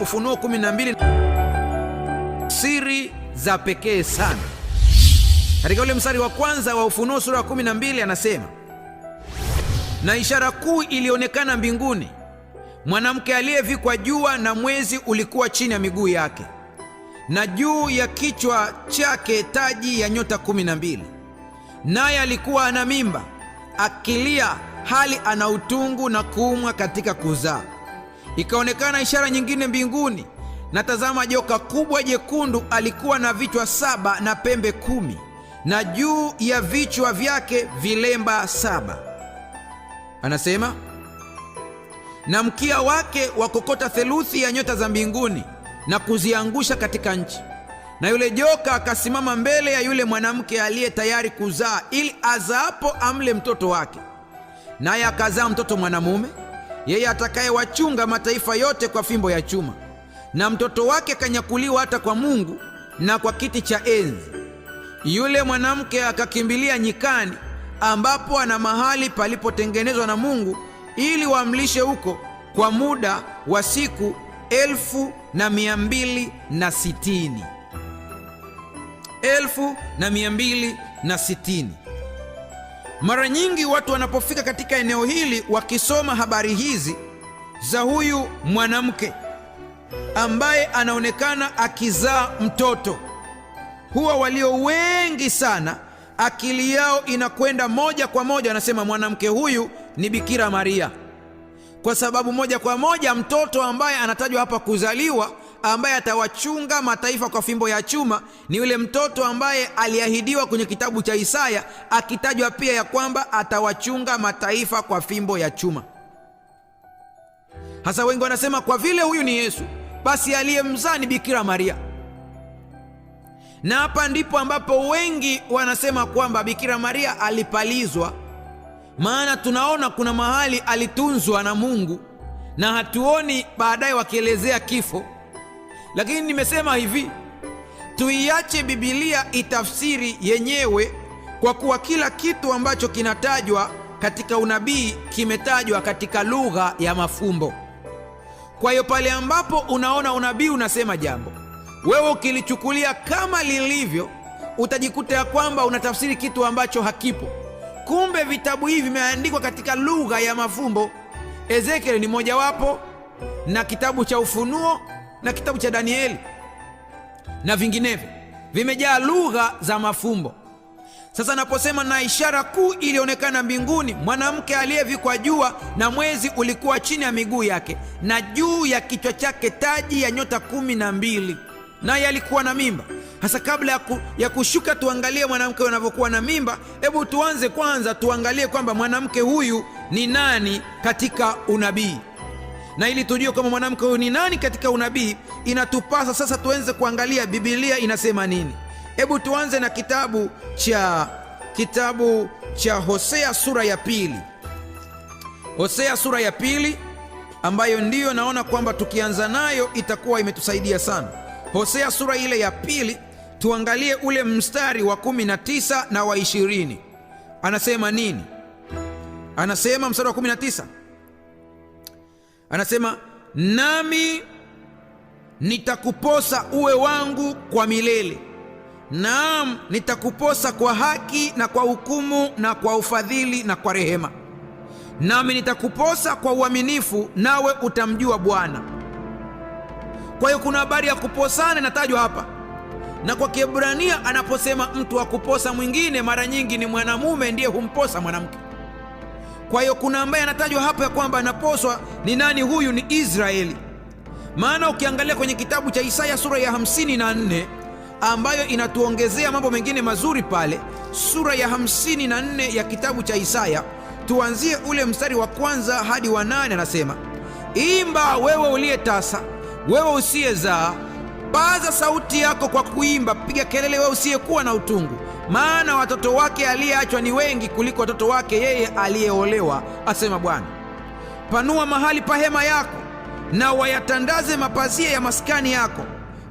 Ufunuo 12 siri za pekee sana. Katika ule mstari wa kwanza wa Ufunuo sura ya 12 anasema, na ishara kuu ilionekana mbinguni, mwanamke aliyevikwa jua na mwezi ulikuwa chini ya miguu yake, na juu ya kichwa chake taji ya nyota 12. Naye alikuwa ana mimba, akilia hali ana utungu na kuumwa katika kuzaa. Ikaonekana ishara nyingine mbinguni, na tazama, joka kubwa jekundu alikuwa na vichwa 7 na pembe 10, na juu ya vichwa vyake vilemba 7. Anasema, na mkia wake wakokota theluthi ya nyota za mbinguni na kuziangusha katika nchi. Na yule joka akasimama mbele ya yule mwanamke aliye tayari kuzaa, ili azaapo amle mtoto wake. Naye akazaa mtoto mwanamume, yeye atakayewachunga mataifa yote kwa fimbo ya chuma. Na mtoto wake kanyakuliwa hata kwa Mungu na kwa kiti cha enzi. Yule mwanamke akakimbilia nyikani, ambapo ana mahali palipotengenezwa na Mungu, ili wamlishe huko kwa muda wa siku 1260. 1260. Mara nyingi watu wanapofika katika eneo hili wakisoma habari hizi za huyu mwanamke ambaye anaonekana akizaa mtoto, huwa walio wengi sana akili yao inakwenda moja kwa moja, wanasema mwanamke huyu ni Bikira Maria, kwa sababu moja kwa moja mtoto ambaye anatajwa hapa kuzaliwa, ambaye atawachunga mataifa kwa fimbo ya chuma, ni yule mtoto ambaye aliahidiwa kwenye kitabu cha Isaya, akitajwa pia ya kwamba atawachunga mataifa kwa fimbo ya chuma. Hasa wengi wanasema kwa vile huyu ni Yesu, basi aliyemzaa ni Bikira Maria. Na hapa ndipo ambapo wengi wanasema kwamba Bikira Maria alipalizwa, maana tunaona kuna mahali alitunzwa na Mungu na hatuoni baadaye wakielezea kifo. Lakini nimesema hivi, tuiache Biblia itafsiri yenyewe, kwa kuwa kila kitu ambacho kinatajwa katika unabii kimetajwa katika lugha ya mafumbo. Kwa hiyo pale ambapo unaona unabii unasema jambo, wewe ukilichukulia kama lilivyo, utajikuta ya kwamba unatafsiri kitu ambacho hakipo. Kumbe vitabu hivi vimeandikwa katika lugha ya mafumbo. Ezekiel ni mojawapo, na kitabu cha Ufunuo na kitabu cha Danieli na vinginevyo vimejaa lugha za mafumbo. Sasa naposema na ishara kuu ilionekana mbinguni, mwanamke aliyevikwa jua na mwezi ulikuwa chini ya miguu yake, na juu ya kichwa chake taji ya nyota 12, naye alikuwa na mimba. Hasa kabla ya kushuka tuangalie mwanamke anavyokuwa na mimba, hebu tuanze kwanza tuangalie kwamba mwanamke huyu ni nani katika unabii. Na ili tujue kwamba mwanamke huyu ni nani katika unabii, inatupasa sasa tuanze kuangalia Biblia inasema nini. Hebu tuanze na kitabu cha Hosea sura ya 2. Hosea sura ya 2, ambayo ndiyo naona kwamba tukianza nayo itakuwa imetusaidia sana. Hosea sura ile ya 2, tuangalie ule mstari wa 19 na wa 20. Anasema nini? Anasema mstari wa 19, anasema, nami nitakuposa uwe wangu kwa milele, naam, nitakuposa kwa haki na kwa hukumu na kwa ufadhili na kwa rehema. Nami nitakuposa kwa uaminifu, nawe utamjua Bwana. Kwa hiyo kuna habari ya kuposana inatajwa hapa, na kwa Kiebrania anaposema mtu wa kuposa mwingine, mara nyingi ni mwanamume ndiye humposa mwanamke. Kwa hiyo kuna ambaye anatajwa hapa ya kwamba anaposwa. Ni nani huyu? Ni Israeli. Maana ukiangalia kwenye kitabu cha Isaya sura ya 54, ambayo inatuongezea mambo mengine mazuri pale, sura ya 54 ya kitabu cha Isaya, tuanzie ule mstari wa 1 hadi wa 8. Anasema, imba wewe uliyetasa, wewe usiyezaa, paza sauti yako kwa kuimba, piga kelele wewe usiyekuwa na utungu, maana watoto wake aliyeachwa ni wengi kuliko watoto wake yeye aliyeolewa, asema Bwana. Panua mahali pa hema yako, na wayatandaze mapazia ya maskani yako.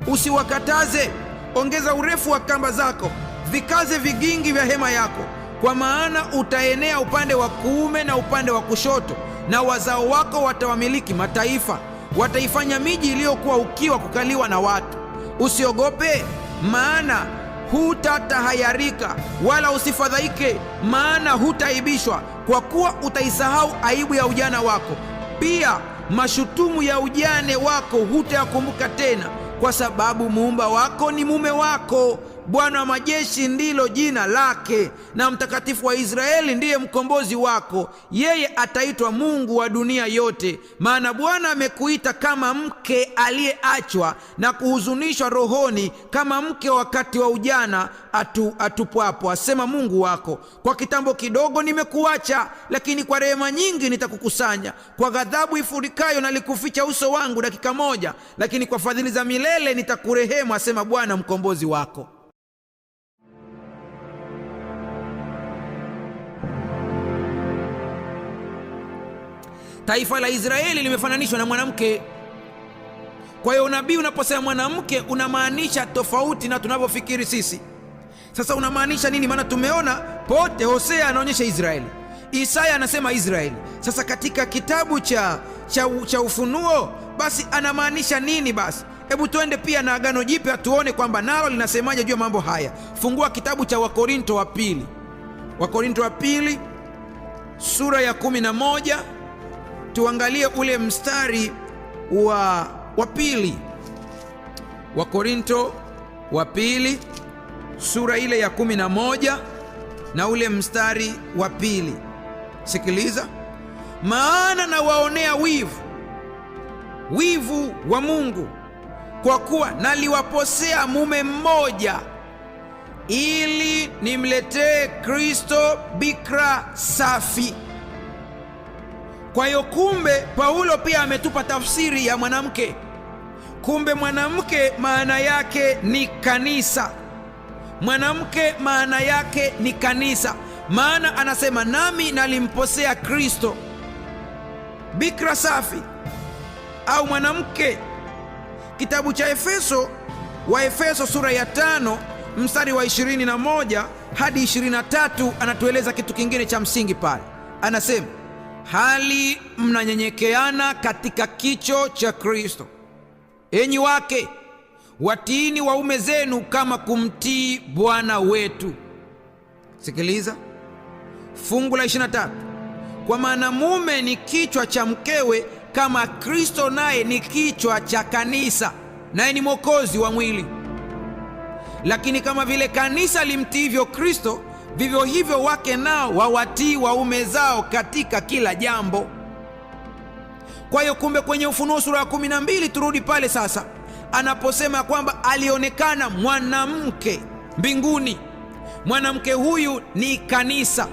Usiwakataze, ongeza urefu wa kamba zako, vikaze vigingi vya hema yako, kwa maana utaenea upande wa kuume na upande wa kushoto, na wazao wako watawamiliki mataifa. wataifanya miji iliyokuwa ukiwa kukaliwa na watu. Usiogope, maana hutatahayarika, wala usifadhaike, maana hutaibishwa, kwa kuwa utaisahau aibu ya ujana wako. Pia mashutumu ya ujane wako hutayakumbuka tena, kwa sababu muumba wako ni mume wako. Bwana wa majeshi ndilo jina lake, na Mtakatifu wa Israeli ndiye mkombozi wako. Yeye ataitwa Mungu wa dunia yote, maana Bwana amekuita kama mke aliyeachwa na kuhuzunishwa rohoni, kama mke wakati wa ujana atupwapo, asema Mungu wako. Kwa kitambo kidogo nimekuacha, lakini kwa rehema nyingi nitakukusanya. Kwa ghadhabu ifurikayo nalikuficha uso wangu dakika moja, lakini kwa fadhili za milele nitakurehemu, asema Bwana mkombozi wako. Taifa la Israeli limefananishwa na mwanamke. Kwa hiyo unabii unaposema mwanamke unamaanisha tofauti na tunavyofikiri sisi. Sasa unamaanisha nini? Maana tumeona pote Hosea anaonyesha Israeli, Isaya anasema Israeli. Sasa katika kitabu cha Ufunuo basi anamaanisha nini? Basi hebu tuende pia na Agano Jipya tuone kwamba nalo linasemaje juu ya mambo haya. Fungua kitabu cha Wakorinto wa pili, Wakorinto wa pili sura ya 11, tuangalie ule mstari wa pili. Wakorinto wa pili sura ile ya 11 na ule mstari wa pili. Sikiliza: maana nawaonea wivu wa Mungu, kwa kuwa naliwaposea mume mmoja, ili nimletee Kristo bikira safi. Kwa hiyo kumbe Paulo pia ametupa tafsiri ya mwanamke. Kumbe mwanamke maana yake ni kanisa. Mwanamke maana yake ni kanisa, maana anasema nami nalimposea Kristo bikira safi au mwanamke. Kitabu cha Waefeso sura ya 5 mstari wa 21 hadi 23 anatueleza kitu kingine cha msingi pale. Anasema hali mnanyenyekeana katika kicho cha Kristo. Enyi wake, watiini waume zenu kama kumtii Bwana wetu. Sikiliza fungu la 23: kwa maana mume ni kichwa cha mkewe, kama Kristo naye ni kichwa cha kanisa, naye ni mwokozi wa mwili. Lakini kama vile kanisa limtiivyo Kristo, vivyo hivyo wake nao wawatii waume zao katika kila jambo. Kwa hiyo kumbe kwenye Ufunuo sura ya 12, turudi pale sasa, anaposema kwamba alionekana mwanamke mbinguni. Mwanamke huyu ni kanisa.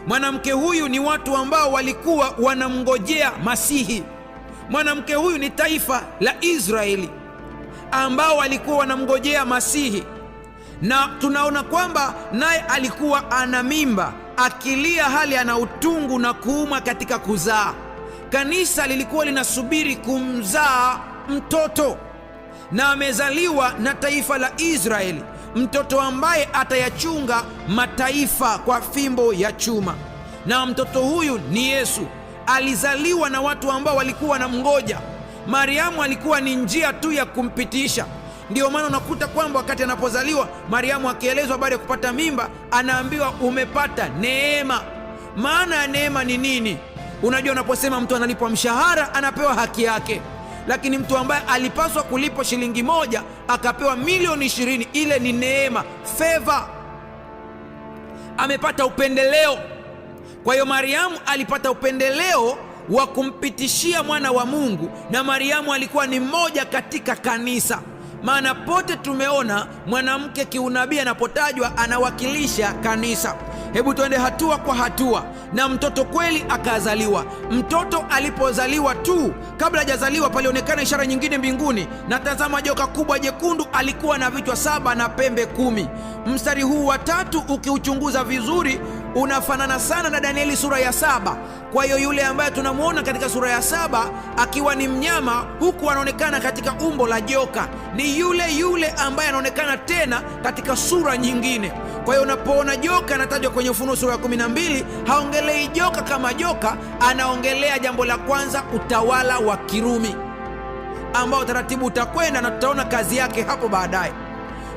Mwanamke huyu ni watu ambao walikuwa wanamngojea Masihi. Mwanamke huyu ni taifa la Israeli ambao walikuwa wanamngojea Masihi, na tunaona kwamba naye alikuwa ana mimba, akilia hali ana utungu na kuuma katika kuzaa. Kanisa lilikuwa linasubiri kumzaa mtoto, na amezaliwa na taifa la Israeli, mtoto ambaye atayachunga mataifa kwa fimbo ya chuma. Na mtoto huyu ni Yesu. Alizaliwa na watu ambao walikuwa wanamngoja. Mariamu alikuwa ni njia tu ya kumpitisha. Ndiyo maana unakuta kwamba wakati anapozaliwa, Mariamu akielezwa habari ya kupata mimba, anaambiwa umepata neema. Maana ya neema ni nini? Unajua, unaposema mtu analipwa mshahara, anapewa haki yake, lakini mtu ambaye alipaswa kulipwa shilingi 1 akapewa milioni 20, ile ni neema, favor. Amepata upendeleo. Kwa hiyo Mariamu alipata upendeleo wa kumpitishia mwana wa Mungu, na Mariamu alikuwa ni mmoja katika kanisa. Maana pote tumeona mwanamke kiunabii anapotajwa anawakilisha kanisa. Hebu tuende hatua kwa hatua. Na mtoto kweli akazaliwa. Mtoto alipozaliwa tu, kabla hajazaliwa, palionekana ishara nyingine mbinguni, na tazama, joka kubwa jekundu, alikuwa na vichwa 7 na pembe 10. Mstari huu wa 3 ukiuchunguza vizuri unafanana sana na Danieli sura ya 7. Kwa hiyo yule ambaye tunamwona katika sura ya 7 akiwa ni mnyama, huku anaonekana katika umbo la joka, ni yule ambaye anaonekana tena katika sura nyingine. Kwa hiyo unapoona joka anatajwa kwenye Ufunuo sura ya 12, haongelei joka kama joka, anaongelea jambo la kwanza, utawala wa Kirumi. ambao taratibu utakwenda na tutaona kazi yake hapo baadaye.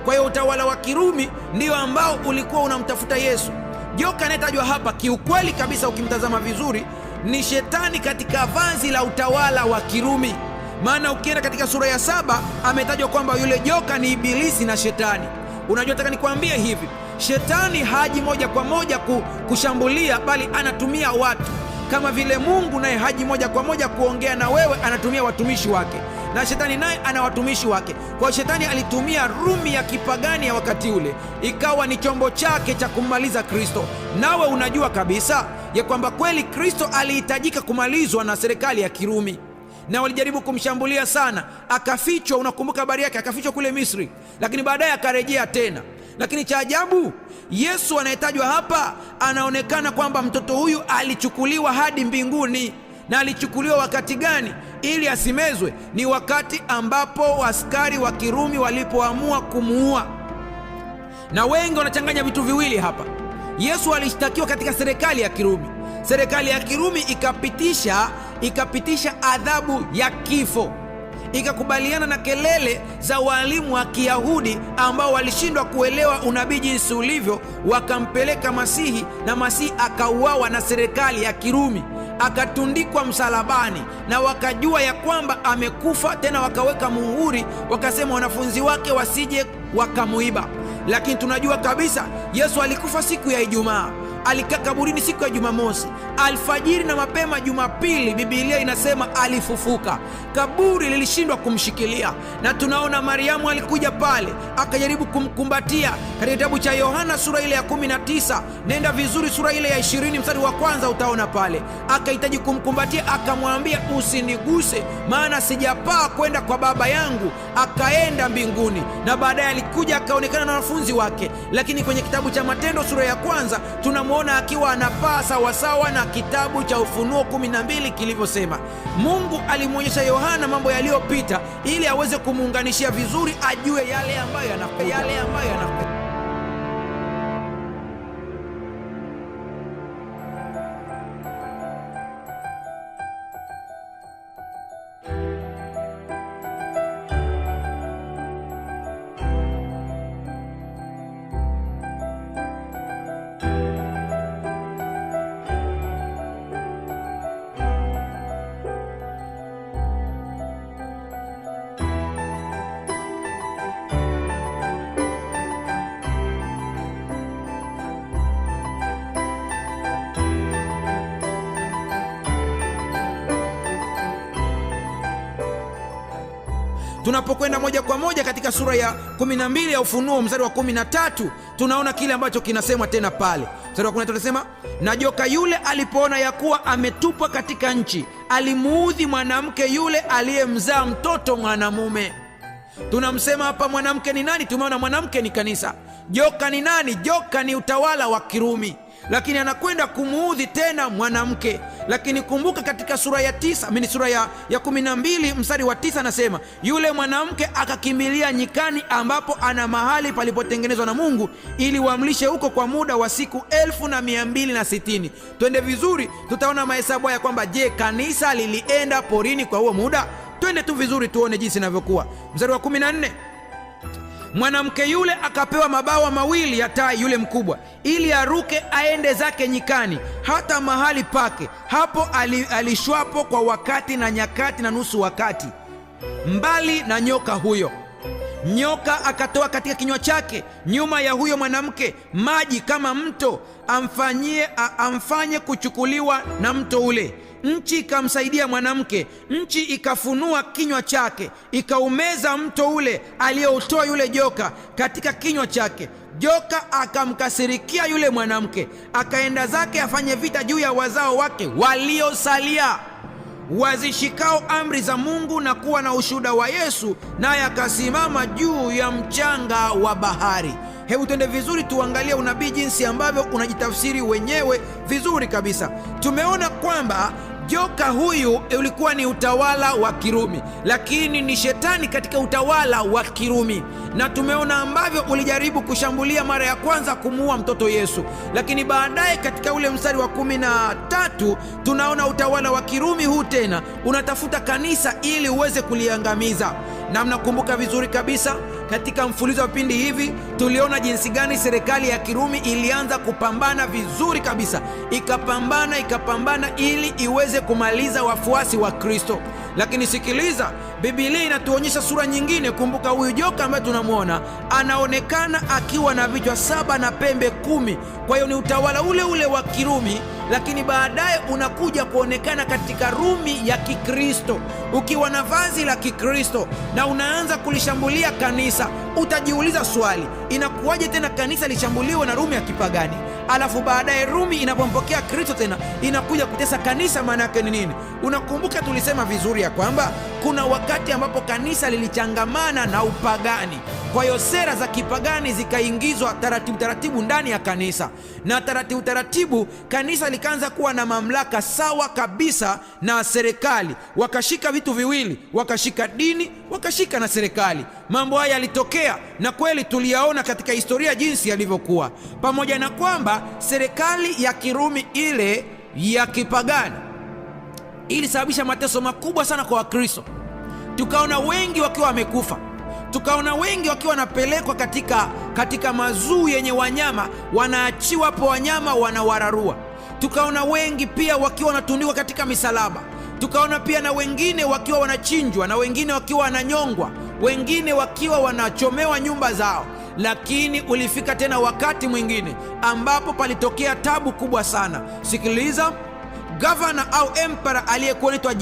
Kwa hiyo utawala wa Kirumi ndio ambao ulikuwa unamtafuta Yesu. Joka anayetajwa hapa kiukweli kabisa, ukimtazama vizuri, ni shetani katika vazi la utawala wa Kirumi. Maana ukienda katika sura ya 7 ametajwa kwamba yule joka ni Ibilisi na Shetani. Unajua, nataka nikwambie hivi, Shetani haji moja kwa moja kushambulia, bali anatumia watu, kama vile Mungu naye haji moja kwa moja kuongea na wewe, anatumia watumishi wake, na Shetani naye ana watumishi wake. Kwa Shetani alitumia Rumi ya kipagani ya wakati ule, ikawa ni chombo chake cha kummaliza Kristo. Nawe unajua kabisa ya kwamba kweli Kristo alihitajika kumalizwa na serikali ya Kirumi, na walijaribu kumshambulia sana, akafichwa. Unakumbuka habari yake, akafichwa kule Misri, lakini baadaye akarejea tena. Lakini cha ajabu, Yesu anayetajwa hapa anaonekana kwamba mtoto huyu alichukuliwa hadi mbinguni. Na alichukuliwa wakati gani ili asimezwe? Ni wakati ambapo askari wa Kirumi walipoamua kumuua. Na wengi wanachanganya vitu viwili hapa. Yesu alishtakiwa katika serikali ya Kirumi. Serikali ya Kirumi ikapitisha adhabu ya kifo, ikakubaliana na kelele za walimu wa Kiyahudi ambao walishindwa kuelewa unabii jinsi ulivyo, wakampeleka Masihi, na Masihi akauawa na serikali ya Kirumi, akatundikwa msalabani, na wakajua ya kwamba amekufa. Tena wakaweka muhuri, wakasema wanafunzi wake wasije wakamuiba. Lakini tunajua kabisa Yesu alikufa siku ya Ijumaa, alikaa kaburini siku ya Jumamosi, alfajiri na mapema Jumapili Biblia inasema alifufuka. Kaburi lilishindwa kumshikilia, na tunaona Mariamu alikuja pale akajaribu kumkumbatia. Katika kitabu cha Yohana sura ile ya 19, nenda vizuri sura ile ya 20 mstari wa kwanza, utaona pale akahitaji kumkumbatia, akamwambia usiniguse, maana sijapaa kwenda kwa Baba yangu. Akaenda mbinguni, na baadaye alikuja akaonekana na wanafunzi wake. Lakini kwenye kitabu cha Matendo sura ya kwanza tunamwona akiwa anapaa sawasawa na kitabu cha Ufunuo 12 kilivyosema. Mungu alimwonyesha Yohana mambo yaliyopita ili aweze kumuunganishia vizuri, ajue yale ambayo yanakuja. Tunapokwenda moja kwa moja katika sura ya 12 ya Ufunuo mstari wa 13, tunaona kile ambacho kinasemwa tena pale. Mstari wa 13 tunasema, na joka yule alipoona ya kuwa ametupwa katika nchi, alimuudhi mwanamke yule aliyemzaa mtoto mwanamume. Tunamsema hapa mwanamke ni nani? Tumeona mwanamke ni kanisa. Joka ni nani? Joka ni utawala wa Kirumi, lakini anakwenda kumuudhi tena mwanamke. Lakini kumbuka katika sura ya 9, sura ya 12 mstari wa 9 anasema, yule mwanamke akakimbilia nyikani, ambapo ana mahali palipotengenezwa na Mungu, ili wamlishe huko kwa muda wa siku 1260. Twende vizuri, tutaona mahesabu haya kwamba je, kanisa lilienda porini kwa huo muda? Twende tu vizuri tuone jinsi inavyokuwa. Mstari wa 14, mwanamke yule akapewa mabawa mawili ya tai yule mkubwa, ili aruke aende zake nyikani, hata mahali pake hapo alishwapo kwa wakati na nyakati na nusu wakati, mbali na nyoka huyo. Nyoka akatoa katika kinywa chake nyuma ya huyo mwanamke maji kama mto, amfanye kuchukuliwa na mto ule. Nchi ikamsaidia mwanamke, nchi ikafunua kinywa chake, ikaumeza mto ule aliyoutoa yule joka katika kinywa chake. Joka akamkasirikia yule mwanamke, akaenda zake afanye vita juu ya wazao wake waliosalia, wazishikao amri za Mungu na kuwa na ushuhuda wa Yesu, naye akasimama juu ya mchanga wa bahari. Hebu twende vizuri tuangalie unabii jinsi ambavyo unajitafsiri wenyewe vizuri kabisa. Tumeona kwamba joka huyu ulikuwa ni utawala wa Kirumi, lakini ni shetani katika utawala wa Kirumi, na tumeona ambavyo ulijaribu kushambulia mara ya kwanza kumuua mtoto Yesu, lakini baadaye katika ule mstari wa 13 tunaona utawala wa Kirumi huu tena unatafuta kanisa ili uweze kuliangamiza. Na mnakumbuka vizuri kabisa katika mfululizo wa vipindi hivi tuliona jinsi gani serikali ya Kirumi ilianza kupambana vizuri kabisa, ikapambana ili iweze kumaliza wafuasi wa Kristo. Lakini sikiliza, Biblia inatuonyesha sura nyingine. Kumbuka huyu joka ambaye tunamwona anaonekana akiwa na vichwa 7 na pembe 10. Kwa hiyo ni utawala ule ule wa Kirumi, lakini baadaye unakuja kuonekana katika Rumi ya Kikristo ukiwa na vazi la Kikristo na unaanza kulishambulia kanisa. Utajiuliza swali, inakuwaje tena kanisa lishambuliwe na Rumi ya kipagani, alafu baadaye Rumi inapompokea Kristo tena inakuja kutesa kanisa? Maana yake ni nini? Unakumbuka tulisema vizuri ya kwamba kuna wakati ambapo kanisa lilichangamana na upagani. Kwa hiyo sera za kipagani zikaingizwa taratibu ndani ya kanisa, na taratibu kanisa likaanza kuwa na mamlaka sawa kabisa na serikali. Wakashika vitu viwili, wakashika dini, wakashika na serikali. Mambo haya yalitokea na kweli tuliyaona katika historia jinsi yalivyokuwa, pamoja na kwamba serikali ya Kirumi ile ya kipagani ilisababisha mateso makubwa sana kwa Wakristo. Tukaona wengi wakiwa wamekufa, tukaona wengi wakiwa wanapelekwa katika mazuu yenye wanyama, wanaachiwa hapo wanyama wanawararua. Tukaona wengi pia wakiwa wanatundikwa katika misalaba. Tukaona pia na wengine wakiwa wanachinjwa, na wengine wakiwa wananyongwa, wengine wakiwa wanachomewa nyumba zao. Lakini ulifika tena wakati mwingine ambapo palitokea tabu kubwa sana. Sikiliza, gavana au empara aliyekuwa anaitwa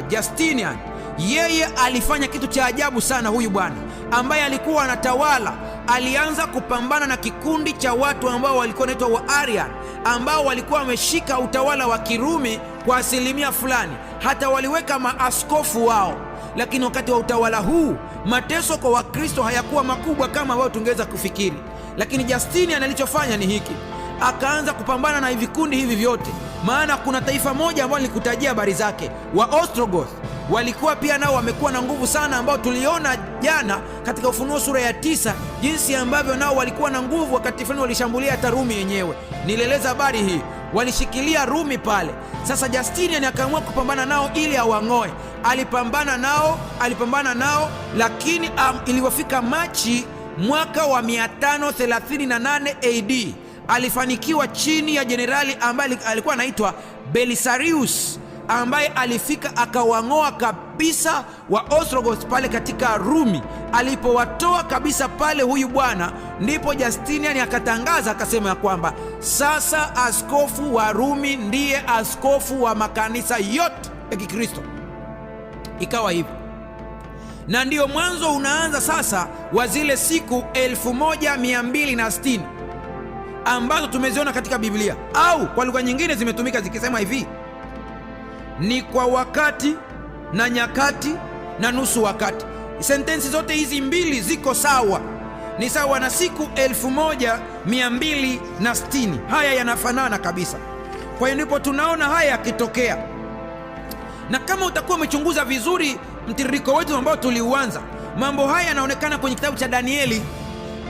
Justinian, yeye alifanya kitu cha ajabu sana. Huyu bwana ambaye alikuwa anatawala alianza kupambana na kikundi cha watu ambao walikuwa wanaitwa Waarian, ambao walikuwa wameshika utawala wa Kirumi kwa asilimia fulani, hata waliweka maaskofu wao. Lakini wakati wa utawala huu mateso kwa Wakristo hayakuwa makubwa kama ambao tungeweza kufikiri. Lakini Justinian alichofanya ni hiki, akaanza kupambana na vikundi hivi vyote. Maana kuna taifa moja ambalo nilikutajia habari zake, wa Ostrogoth, walikuwa pia nao wamekuwa na nguvu sana, ambao tuliona jana katika Ufunuo sura ya 9 jinsi ambavyo nao walikuwa na nguvu. Wakati fulani walishambulia hata Rumi yenyewe, nilieleza habari hii, walishikilia Rumi pale. Sasa Justinian akaamua kupambana nao ili awang'oe. Alipambana nao lakini ilipofika Machi mwaka wa 538 AD alifanikiwa chini ya jenerali ambaye alikuwa anaitwa Belisarius, ambaye alifika akawang'oa kabisa wa Ostrogoth pale katika Rumi. Alipowatoa kabisa pale huyu bwana, ndipo Justinian akatangaza akasema ya kwamba sasa askofu wa Rumi ndiye askofu wa makanisa yote ya Kikristo. Ikawa hivyo, na ndiyo mwanzo unaanza sasa wa zile siku 1260 ambazo tumeziona katika Biblia, au kwa lugha nyingine zimetumika zikisema hivi: ni kwa wakati na nyakati na nusu wakati. Sentensi zote hizi mbili ziko sawa, ni sawa na siku 1260. Haya yanafanana kabisa. Kwa hiyo ndipo tunaona haya yakitokea, na kama utakuwa umechunguza vizuri mtiririko wetu ambao tuliuanza, mambo haya yanaonekana kwenye kitabu cha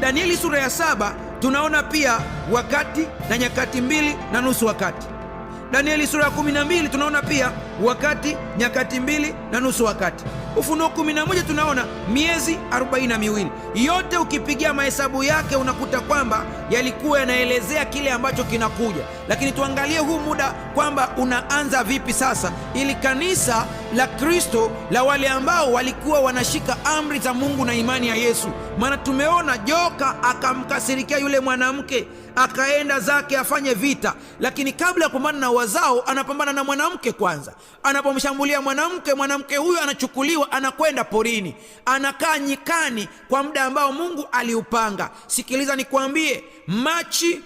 Danieli sura ya 7. Tunaona pia wakati na nyakati 2 na nusu wakati. Danieli sura ya 12 tunaona pia wakati, nyakati 2 na nusu wakati. Ufunuo 11 tunaona miezi 42. Yote ukipigia mahesabu yake unakuta kwamba yalikuwa yanaelezea kile ambacho kinakuja. Lakini tuangalie huu muda kwamba unaanza vipi sasa, ili kanisa la Kristo, la wale ambao walikuwa wanashika amri za Mungu na imani ya Yesu. Maana tumeona joka akamkasirikia yule mwanamke, akaenda zake afanye vita, lakini kabla ya kupambana na wazao anapambana na mwanamke kwanza. Anapomshambulia mwanamke huyu anachukuliwa, anakwenda porini, anakaa nyikani kwa muda ambao Mungu aliupanga. Sikiliza nikwambie, Machi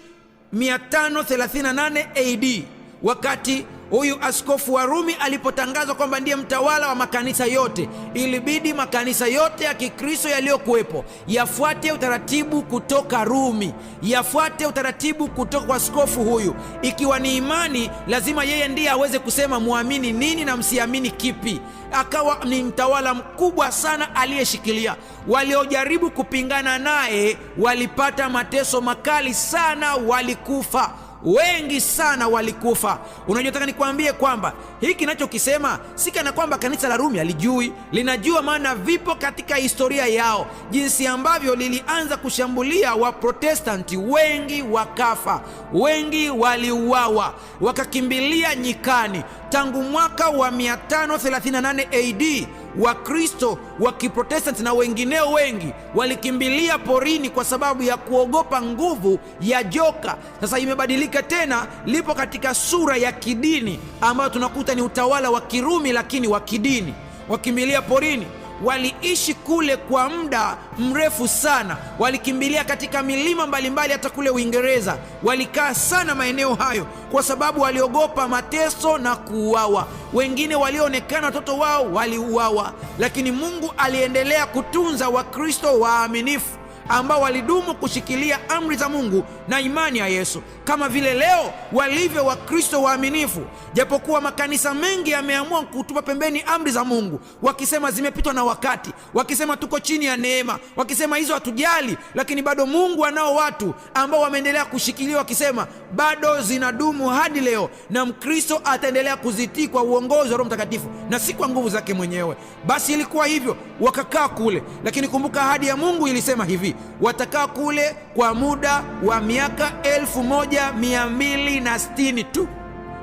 538 AD, wakati Huyu askofu wa Rumi alipotangazwa kwamba ndiye mtawala wa makanisa yote, ilibidi makanisa yote ya Kikristo yaliyokuwepo yafuate utaratibu kutoka Rumi, yafuate utaratibu kutoka kwa askofu huyu. Ikiwa ni imani, lazima yeye ndiye aweze kusema muamini nini na msiamini kipi. Akawa ni mtawala mkubwa sana aliyeshikilia. Waliojaribu kupingana naye walipata mateso makali sana, walikufa wengi sana, walikufa. Unajotaka nikwambie kwamba hiki kinachokisema si kana kwamba kanisa la Rumi alijui, linajua, maana vipo katika historia yao, jinsi ambavyo lilianza kushambulia Waprotestanti, wengi wakafa, wengi waliuawa, wakakimbilia nyikani. Tangu mwaka wa 538 AD Wakristo wa Kiprotestanti na wengineo wengi walikimbilia porini kwa sababu ya kuogopa nguvu ya joka. Sasa imebadilika tena, lipo katika sura ya kidini ambayo tunakuta ni utawala wa Kirumi lakini wa kidini. Wakimbilia porini, waliishi kule kwa muda mrefu sana, walikimbilia katika milima mbalimbali, hata kule Uingereza walikaa sana maeneo hayo kwa sababu waliogopa mateso na kuuawa. Wengine walioonekana watoto wao waliuawa, lakini Mungu aliendelea kutunza Wakristo waaminifu ambao walidumu kushikilia amri za Mungu na imani ya Yesu, kama vile leo walivyo Wakristo waaminifu. Japokuwa makanisa mengi yameamua kutupa pembeni amri za Mungu, wakisema zimepitwa na wakati, wakisema tuko chini ya neema, wakisema hizo hatujali, lakini bado Mungu anao watu ambao wameendelea kushikilia, wakisema bado zinadumu hadi leo, na Mkristo ataendelea kuzitii kwa uongozi wa Roho Mtakatifu na si kwa nguvu zake mwenyewe. Basi ilikuwa hivyo, wakakaa kule, lakini kumbuka ahadi ya Mungu ilisema hivi: watakaa kule kwa muda wa miaka 1260 tu,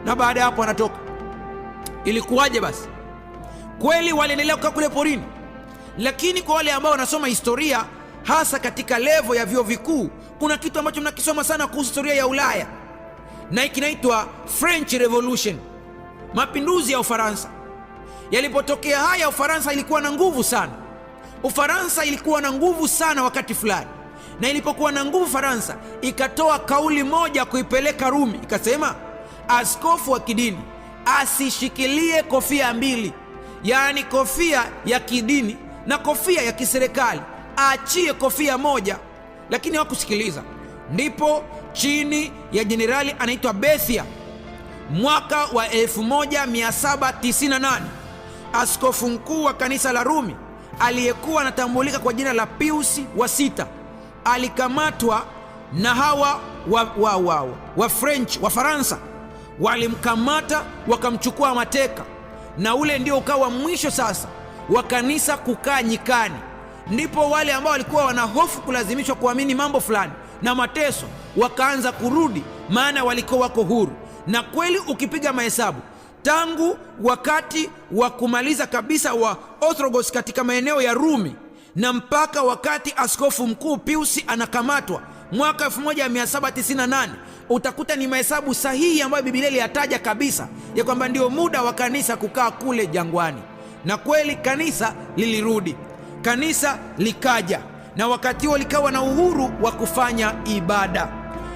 na baada ya hapo wanatoka. Ilikuwaje basi? Kweli waliendelea kukaa kule porini, lakini kwa wale ambao wanasoma historia, hasa katika levo ya vyuo vikuu, kuna kitu ambacho mnakisoma sana kuhusu historia ya Ulaya, na kinaitwa French Revolution, mapinduzi ya Ufaransa. Yalipotokea haya, Ufaransa ilikuwa na nguvu sana. Ufaransa ilikuwa na nguvu sana wakati fulani, na ilipokuwa na nguvu, Faransa ikatoa kauli moja kuipeleka Rumi, ikasema askofu wa kidini asishikilie kofia mbili, yaani kofia ya kidini na kofia ya kiserikali, aachie kofia moja. Lakini hawakusikiliza. Ndipo chini ya jenerali anaitwa Bethia, mwaka wa 1798, askofu mkuu wa kanisa la Rumi aliyekuwa anatambulika kwa jina la Pius wa sita alikamatwa na hawa wa French, wa Faransa. Walimkamata wakamchukua mateka, na ule ndio ukawa mwisho sasa wa kanisa kukaa nyikani. Ndipo wale ambao walikuwa wana hofu kulazimishwa kuamini mambo fulani na mateso wakaanza kurudi, maana walikuwa wako huru. Na kweli ukipiga mahesabu, tangu wakati wa kumaliza kabisa wa Orthodox katika maeneo ya Rumi na mpaka wakati askofu mkuu Pius anakamatwa mwaka 1798, utakuta ni mahesabu sahihi ambayo Biblia iliyataja kabisa ya kwamba ndio muda wa kanisa kukaa kule jangwani. Na kweli kanisa lilirudi, kanisa likaja, na wakati huo likawa na uhuru wa kufanya ibada.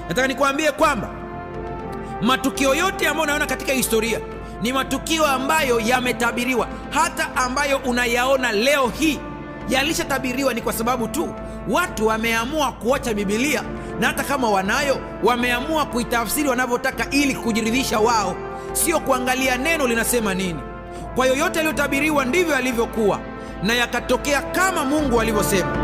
Nataka nikwambie kwamba matukio yote ambayo unaona katika historia ni matukio ambayo yametabiriwa. Hata ambayo unayaona leo hii yalishatabiriwa, ni kwa sababu tu watu wameamua kuacha Biblia, na hata kama wanayo, wameamua kuitafsiri wanavyotaka ili kujiridhisha wao, sio kuangalia neno linasema nini. Kwa yoyote yaliyotabiriwa ndivyo yalivyokuwa, na yakatokea kama Mungu alivyosema.